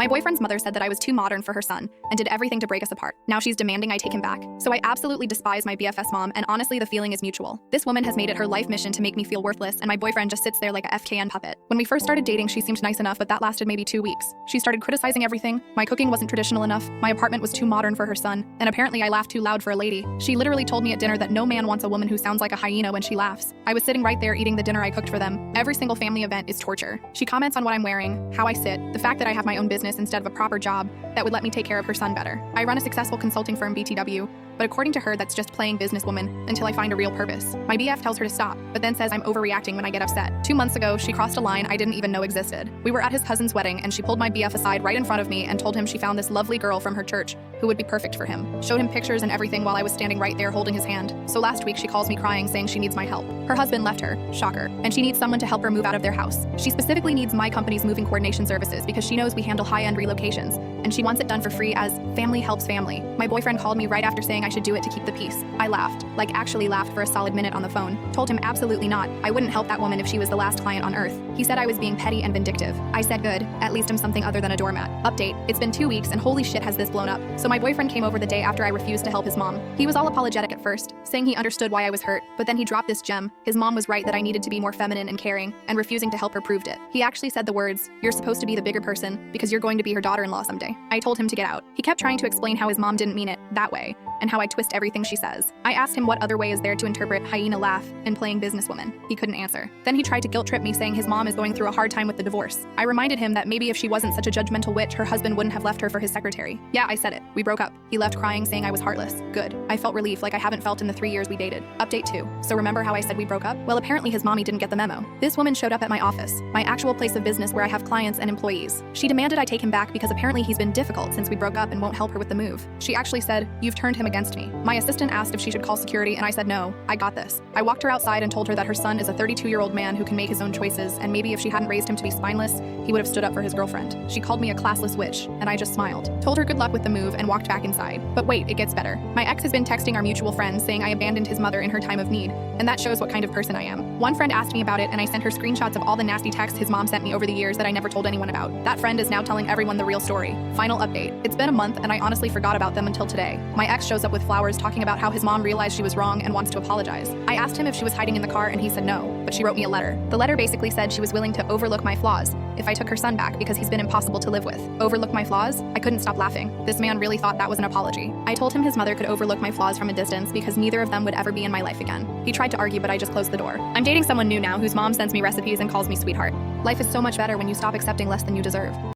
My boyfriend's mother said that I was too modern for her son and did everything to break us apart. Now she's demanding I take him back. So I absolutely despise my BFS mom, and honestly the feeling is mutual. This woman has made it her life mission to make me feel worthless, and my boyfriend just sits there like a FKN puppet. When we first started dating, she seemed nice enough, but that lasted maybe 2 weeks. She started criticizing everything. My cooking wasn't traditional enough, my apartment was too modern for her son, and apparently I laughed too loud for a lady. She literally told me at dinner that no man wants a woman who sounds like a hyena when she laughs. I was sitting right there eating the dinner I cooked for them. Every single family event is torture. She comments on what I'm wearing, how I sit, the fact that I have my own business instead of a proper job that would let me take care of her son better. I run a successful consulting firm, BTW, but according to her, that's just playing businesswoman until I find a real purpose. My BF tells her to stop, but then says I'm overreacting when I get upset. 2 months ago, she crossed a line I didn't even know existed. We were at his cousin's wedding, and she pulled my BF aside right in front of me and told him she found this lovely girl from her church who would be perfect for him. Showed him pictures and everything while I was standing right there holding his hand. So last week, she calls me crying, saying she needs my help. Her husband left her, shocker, and she needs someone to help her move out of their house. She specifically needs my company's moving coordination services because she knows we handle high-end relocations, and she wants it done for free as family helps family. My boyfriend called me right after saying I should do it to keep the peace. I laughed, like actually laughed for a solid minute on the phone. Told him absolutely not. I wouldn't help that woman if she was the last client on earth. He said I was being petty and vindictive. I said good, at least I'm something other than a doormat. Update, it's been 2 weeks and holy shit has this blown up. So my boyfriend came over the day after I refused to help his mom. He was all apologetic at first, saying he understood why I was hurt, but then he dropped this gem. His mom was right that I needed to be more feminine and caring, and refusing to help her proved it. He actually said the words, "You're supposed to be the bigger person because you're going to be her daughter-in-law someday." I told him to get out. He kept trying to explain how his mom didn't mean it that way, and how I twist everything she says. I asked him what other way is there to interpret hyena laugh and playing businesswoman. He couldn't answer. Then he tried to guilt trip me, saying his mom is going through a hard time with the divorce. I reminded him that maybe if she wasn't such a judgmental witch, her husband wouldn't have left her for his secretary. Yeah, I said it. We broke up. He left crying, saying I was heartless. Good. I felt relief like I haven't felt in the 3 years we dated. Update 2. So remember how I said we broke up? Well, apparently his mommy didn't get the memo. This woman showed up at my office, my actual place of business where I have clients and employees. She demanded I take him back because apparently he's been difficult since we broke up and won't help her with the move. She actually said, "You've turned him against me." My assistant asked if she should call security, and I said no, I got this. I walked her outside and told her that her son is a 32-year-old man who can make his own choices, and maybe if she hadn't raised him to be spineless, he would have stood up for his girlfriend. She called me a classless witch, and I just smiled. Told her good luck with the move and walked back inside. But wait, it gets better. My ex has been texting our mutual friends saying I abandoned his mother in her time of need, and that shows what kind of person I am. One friend asked me about it, and I sent her screenshots of all the nasty texts his mom sent me over the years that I never told anyone about. That friend is now telling everyone the real story. Final update. It's been a month, and I honestly forgot about them until today. My ex shows up with flowers talking about how his mom realized she was wrong and wants to apologize. I asked him if she was hiding in the car, and he said no, but she wrote me a letter. The letter basically said she was willing to overlook my flaws if I took her son back because he's been impossible to live with. Overlook my flaws? I couldn't stop laughing. This man really thought that was an apology. I told him his mother could overlook my flaws from a distance because neither of them would ever be in my life again. He tried to argue, but I just closed the door. I'm dating someone new now whose mom sends me recipes and calls me sweetheart. Life is so much better when you stop accepting less than you deserve.